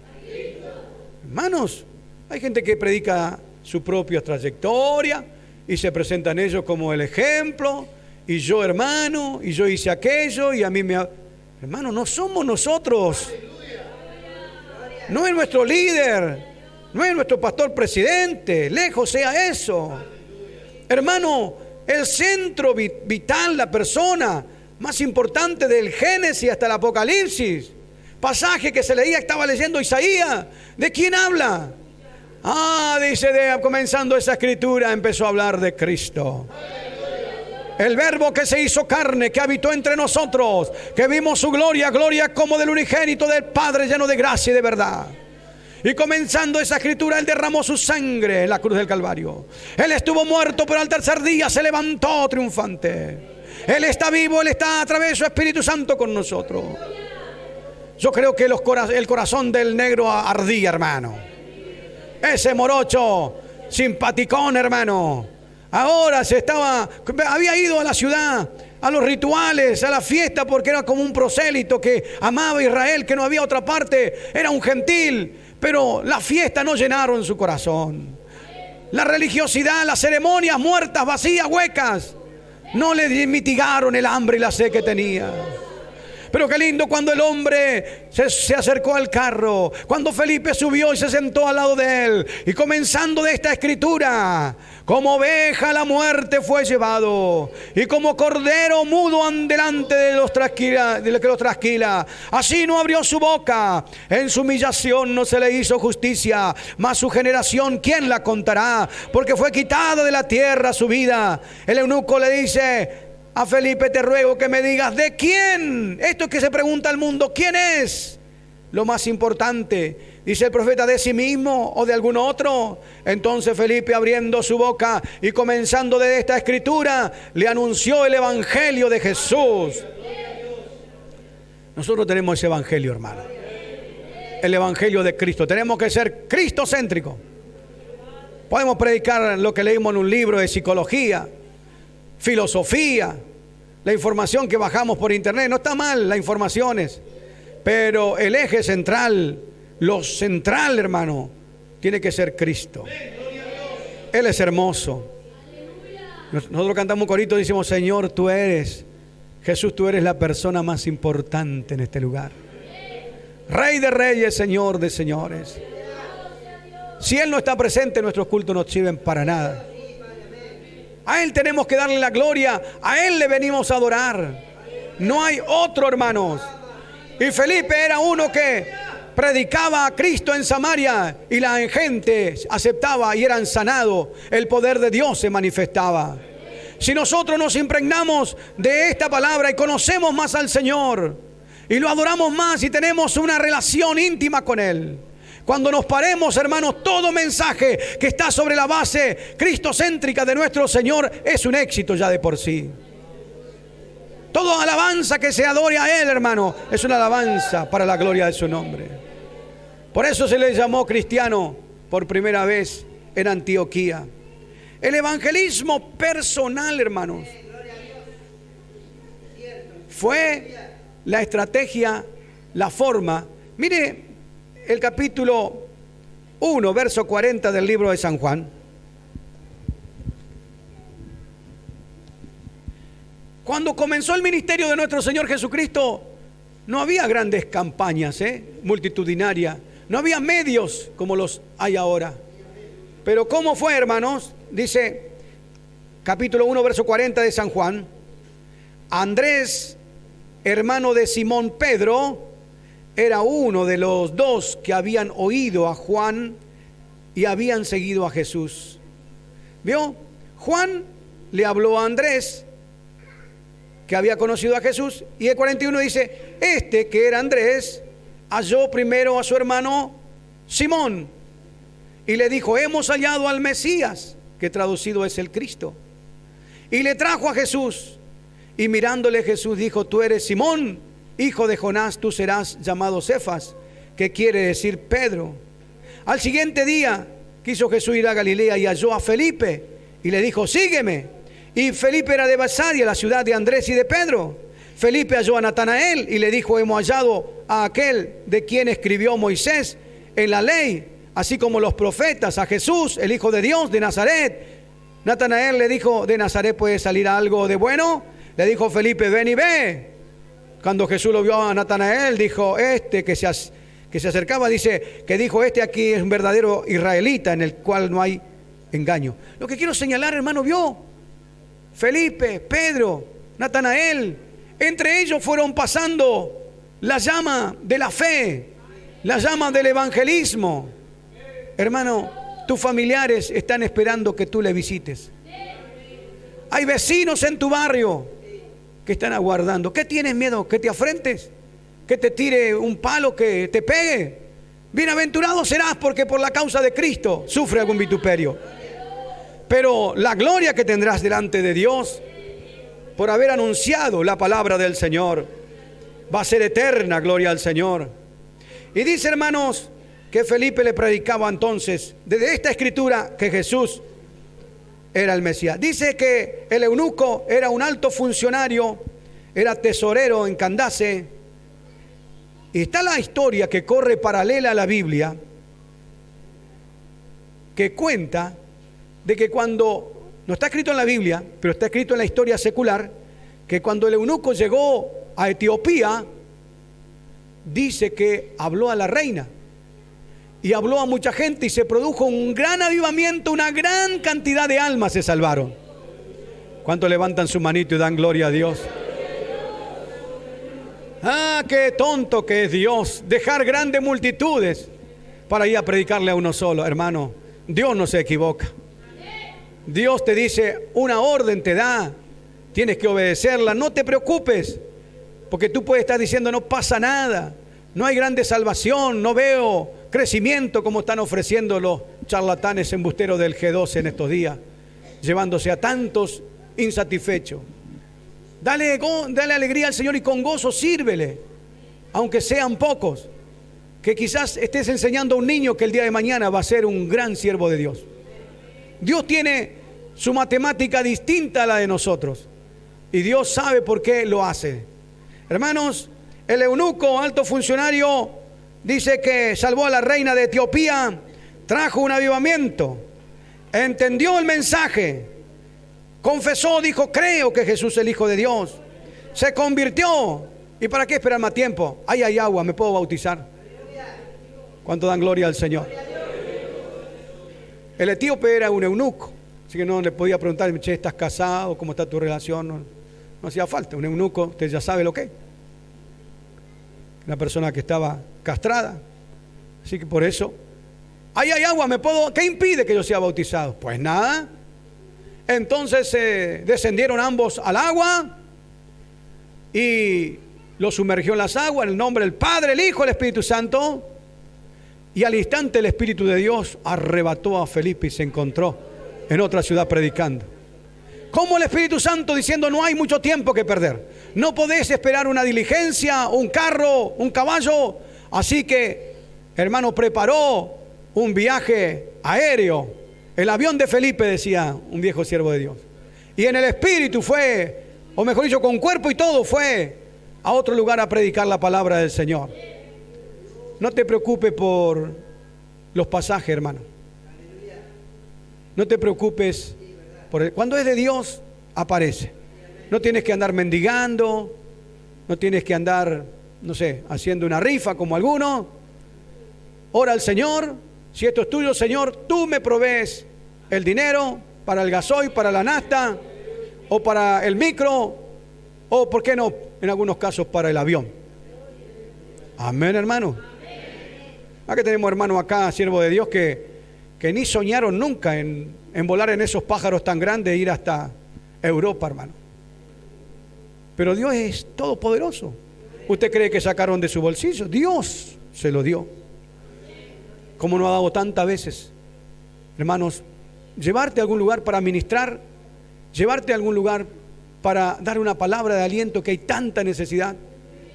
Hermanos, hay gente que predica su propia trayectoria y se presentan ellos como el ejemplo, y yo hermano, y yo hice aquello, y a mí me... Hermano, no somos nosotros. No es nuestro líder, no es nuestro pastor presidente, lejos sea eso. Hermano, el centro vital, la persona más importante del Génesis hasta el Apocalipsis, pasaje que se leía, estaba leyendo Isaías. ¿De quién habla? Dice, comenzando esa escritura, empezó a hablar de Cristo. El verbo que se hizo carne, que habitó entre nosotros, que vimos su gloria, gloria como del unigénito del Padre, lleno de gracia y de verdad. Y comenzando esa escritura, Él derramó su sangre en la cruz del Calvario. Él estuvo muerto, pero al tercer día se levantó triunfante. Él está vivo, Él está a través de su Espíritu Santo con nosotros. Yo creo que el corazón del negro ardía, hermano. Ese morocho simpaticón, hermano, ahora había ido a la ciudad, a los rituales, a la fiesta, porque era como un prosélito que amaba a Israel, que no había otra parte, era un gentil. Pero la fiesta no llenaron su corazón. La religiosidad, las ceremonias muertas, vacías, huecas, no le mitigaron el hambre y la sed que tenía. Pero qué lindo cuando el hombre se acercó al carro, cuando Felipe subió y se sentó al lado de él. Y comenzando de esta escritura, como oveja a la muerte fue llevado, y como cordero mudo delante de los que los trasquila. Así no abrió su boca, en su humillación no se le hizo justicia. Mas su generación, ¿quién la contará? Porque fue quitada de la tierra su vida. El eunuco le dice a Felipe: te ruego que me digas, ¿de quién? Esto es que se pregunta al mundo, ¿quién es? Lo más importante, dice el profeta, ¿de sí mismo o de algún otro? Entonces Felipe, abriendo su boca y comenzando de esta escritura, le anunció el evangelio de Jesús. Nosotros tenemos ese evangelio, hermano, el evangelio de Cristo. Tenemos que ser cristocéntricos. Podemos predicar lo que leímos en un libro de psicología, filosofía, la información que bajamos por internet. No está mal las informaciones, pero el eje central, lo central, hermano, tiene que ser Cristo. Él es hermoso. Nosotros cantamos un corito, decimos: Señor, tú eres, Jesús, tú eres la persona más importante en este lugar. Rey de reyes, Señor de señores. Si Él no está presente, nuestros cultos no sirven para nada. A Él tenemos que darle la gloria, a Él le venimos a adorar. No hay otro, hermanos. Y Felipe era uno que predicaba a Cristo en Samaria y la gente aceptaba y eran sanados. El poder de Dios se manifestaba. Si nosotros nos impregnamos de esta palabra y conocemos más al Señor y lo adoramos más y tenemos una relación íntima con Él, cuando nos paremos, hermanos, todo mensaje que está sobre la base cristocéntrica de nuestro Señor es un éxito ya de por sí. Toda alabanza que se adore a Él, hermano, es una alabanza para la gloria de su nombre. Por eso se le llamó cristiano por primera vez en Antioquía. El evangelismo personal, hermanos, fue la estrategia, la forma. Mire el capítulo 1, verso 40 del libro de San Juan. Cuando comenzó el ministerio de nuestro Señor Jesucristo, no había grandes campañas multitudinarias, no había medios como los hay ahora. Pero ¿cómo fue, hermanos? Dice capítulo 1, verso 40 de San Juan: Andrés, hermano de Simón Pedro, era uno de los dos que habían oído a Juan y habían seguido a Jesús. ¿Vio? Juan le habló a Andrés, que había conocido a Jesús, y el 41 dice: este, que era Andrés, halló primero a su hermano Simón y le dijo: hemos hallado al Mesías, que traducido es el Cristo. Y le trajo a Jesús, y mirándole Jesús dijo: tú eres Simón, hijo de Jonás, tú serás llamado Cefas, que quiere decir Pedro. Al siguiente día quiso Jesús ir a Galilea y halló a Felipe y le dijo: sígueme. Y Felipe era de Bethsaida, la ciudad de Andrés y de Pedro. Felipe halló a Natanael y le dijo: hemos hallado a aquel de quien escribió Moisés en la ley, así como los profetas, a Jesús, el Hijo de Dios, de Nazaret. Natanael le dijo: ¿de Nazaret puede salir algo de bueno? Le dijo Felipe: ven y ve. Cuando Jesús lo vio a Natanael, dijo: este que se acercaba, dice que dijo: este aquí es un verdadero israelita en el cual no hay engaño. Lo que quiero señalar, hermano, vio Felipe, Pedro, Natanael, entre ellos fueron pasando la llama de la fe, la llama del evangelismo. Hermano, tus familiares están esperando que tú le visites. Hay vecinos en tu barrio que están aguardando. ¿Qué tienes miedo? ¿Que te afrentes? ¿Que te tire un palo? ¿Que te pegue? Bienaventurado serás porque por la causa de Cristo sufre algún vituperio. Pero la gloria que tendrás delante de Dios por haber anunciado la palabra del Señor va a ser eterna, gloria al Señor. Y dice, hermanos, que Felipe le predicaba entonces desde esta escritura que Jesús era el Mesías. Dice que el eunuco era un alto funcionario, era tesorero en Candace. Y está la historia que corre paralela a la Biblia, que cuenta de que cuando, no está escrito en la Biblia, pero está escrito en la historia secular, que cuando el eunuco llegó a Etiopía, dice que habló a la reina y habló a mucha gente y se produjo un gran avivamiento, una gran cantidad de almas se salvaron. ¿Cuántos levantan su manito y dan gloria a Dios? Ah, qué tonto que es Dios, dejar grandes multitudes para ir a predicarle a uno solo. Hermano, Dios no se equivoca. Dios te dice, una orden te da, tienes que obedecerla, no te preocupes, porque tú puedes estar diciendo no pasa nada, no hay grande salvación, no veo crecimiento como están ofreciendo los charlatanes embusteros del G12 en estos días, llevándose a tantos insatisfechos. Dale alegría al Señor y con gozo sírvele, aunque sean pocos, que quizás estés enseñando a un niño que el día de mañana va a ser un gran siervo de Dios. Dios tiene su matemática distinta a la de nosotros y Dios sabe por qué lo hace. Hermanos, el eunuco, alto funcionario, dice que salvó a la reina de Etiopía, trajo un avivamiento, entendió el mensaje, confesó, dijo, creo que Jesús es el Hijo de Dios, se convirtió. ¿Y para qué esperar más tiempo? Ahí hay agua, me puedo bautizar. ¿Cuánto dan gloria al Señor? El etíope era un eunuco, así que no le podía preguntar, che, ¿estás casado? ¿Cómo está tu relación? No hacía falta. Un eunuco, usted ya sabe lo que es. Una persona que estaba castrada. Así que por eso, ahí hay agua, ¿qué impide que yo sea bautizado? Pues nada. Entonces descendieron ambos al agua y lo sumergió en las aguas en el nombre del Padre, el Hijo, el Espíritu Santo. Y al instante el Espíritu de Dios arrebató a Felipe y se encontró en otra ciudad predicando. Como el Espíritu Santo diciendo, no hay mucho tiempo que perder. No podés esperar una diligencia, un carro, un caballo. Así que, hermano, preparó un viaje aéreo. El avión de Felipe, decía un viejo siervo de Dios. Y en el Espíritu fue, o mejor dicho, con cuerpo y todo, fue a otro lugar a predicar la palabra del Señor. No te preocupes por los pasajes, hermano. No te preocupes cuando es de Dios, aparece. No tienes que andar mendigando, no tienes que andar, no sé, haciendo una rifa como algunos. Ora al Señor, si esto es tuyo, Señor, tú me provees el dinero para el gasoil, para la nafta, o para el micro, o, ¿por qué no?, en algunos casos para el avión. Amén, hermano. Que tenemos hermanos acá, siervos de Dios, que ni soñaron nunca en volar en esos pájaros tan grandes e ir hasta Europa, hermano. Pero Dios es todopoderoso. ¿Usted cree que sacaron de su bolsillo? Dios se lo dio. Como nos ha dado tantas veces, hermanos, llevarte a algún lugar para ministrar, llevarte a algún lugar para dar una palabra de aliento que hay tanta necesidad,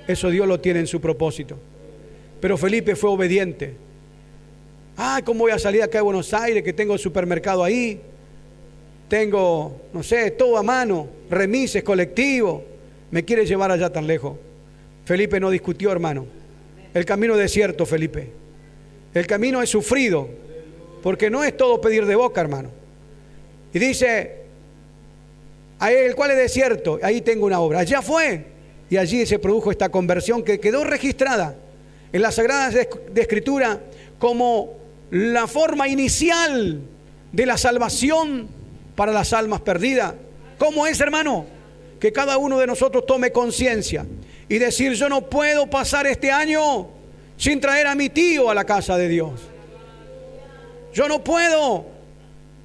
eso Dios lo tiene en su propósito. Pero Felipe fue obediente. ¿Cómo voy a salir acá de Buenos Aires que tengo el supermercado ahí? Tengo, no sé, todo a mano, remises, colectivo. Me quiere llevar allá tan lejos. Felipe no discutió, hermano. El camino es desierto, Felipe. El camino es sufrido, porque no es todo pedir de boca, hermano. Y dice, el cual es desierto, ahí tengo una obra. Allá fue, y allí se produjo esta conversión que quedó registrada en las Sagradas de Escritura como la forma inicial de la salvación para las almas perdidas. ¿Cómo es, hermano? Que cada uno de nosotros tome conciencia y decir, yo no puedo pasar este año sin traer a mi tío a la casa de Dios. Yo no puedo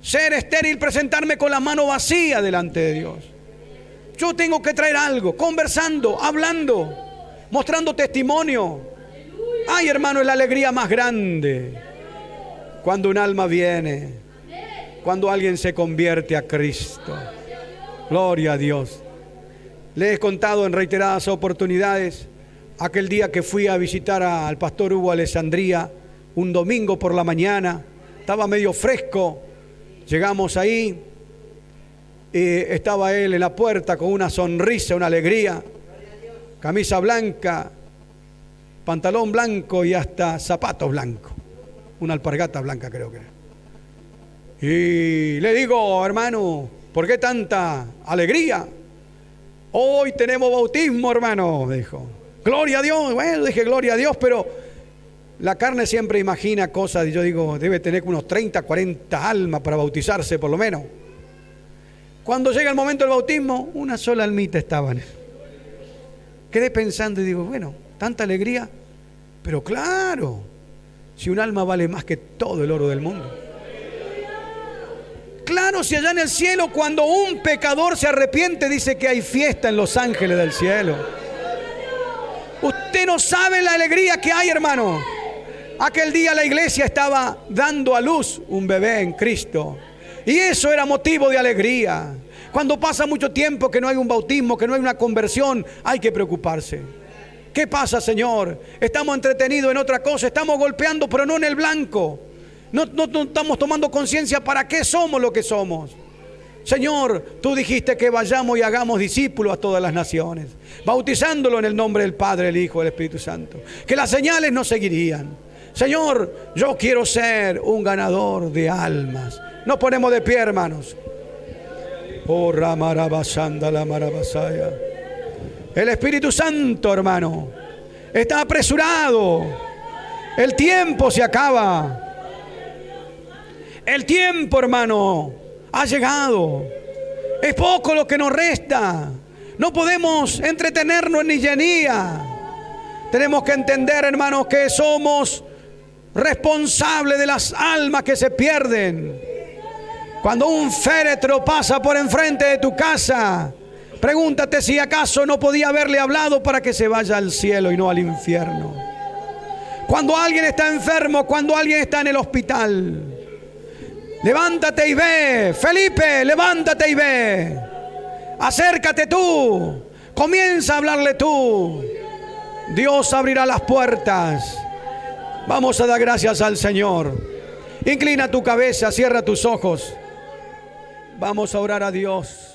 ser estéril, presentarme con la mano vacía delante de Dios. Yo tengo que traer algo, conversando, hablando, mostrando testimonio. Ay, hermano, es la alegría más grande cuando un alma viene, cuando alguien se convierte a Cristo. Gloria a Dios. Le he contado en reiteradas oportunidades aquel día que fui a visitar al pastor Hugo Alessandría, un domingo por la mañana, estaba medio fresco, llegamos ahí y estaba él en la puerta con una sonrisa, una alegría, camisa blanca, pantalón blanco y hasta zapatos blancos, una alpargata blanca creo que era. Y le digo, hermano, ¿por qué tanta alegría? Hoy tenemos bautismo, hermano, dijo. Gloria a Dios. Bueno, dije gloria a Dios, pero la carne siempre imagina cosas y yo digo, debe tener unos 30, 40 almas para bautizarse por lo menos. Cuando llega el momento del bautismo, una sola almita estaban. Quedé pensando y digo, bueno, tanta alegría, pero claro, si un alma vale más que todo el oro del mundo. Claro, si allá en el cielo cuando un pecador se arrepiente dice que hay fiesta en los ángeles del cielo. Usted no sabe la alegría que hay, hermano. Aquel día la iglesia estaba dando a luz un bebé en Cristo y eso era motivo de alegría. Cuando pasa mucho tiempo que no hay un bautismo, que no hay una conversión, hay que preocuparse. ¿Qué pasa, Señor? Estamos entretenidos en otra cosa, estamos golpeando pero no en el blanco. No estamos tomando conciencia para qué somos lo que somos. Señor, tú dijiste que vayamos y hagamos discípulos a todas las naciones, bautizándolo en el nombre del Padre, el Hijo y el Espíritu Santo. Que las señales nos seguirían. Señor, yo quiero ser un ganador de almas. Nos ponemos de pie, hermanos. Oh, Ramarabasanda, la Marabasaya. El Espíritu Santo, hermano, está apresurado. El tiempo se acaba. El tiempo, hermano, ha llegado. Es poco lo que nos resta. No podemos entretenernos en niñería. Tenemos que entender, hermanos, que somos responsables de las almas que se pierden. Cuando un féretro pasa por enfrente de tu casa, pregúntate si acaso no podía haberle hablado para que se vaya al cielo y no al infierno. Cuando alguien está enfermo, cuando alguien está en el hospital, levántate y ve. Felipe, levántate y ve. Acércate tú. Comienza a hablarle tú. Dios abrirá las puertas. Vamos a dar gracias al Señor. Inclina tu cabeza, cierra tus ojos. Vamos a orar a Dios.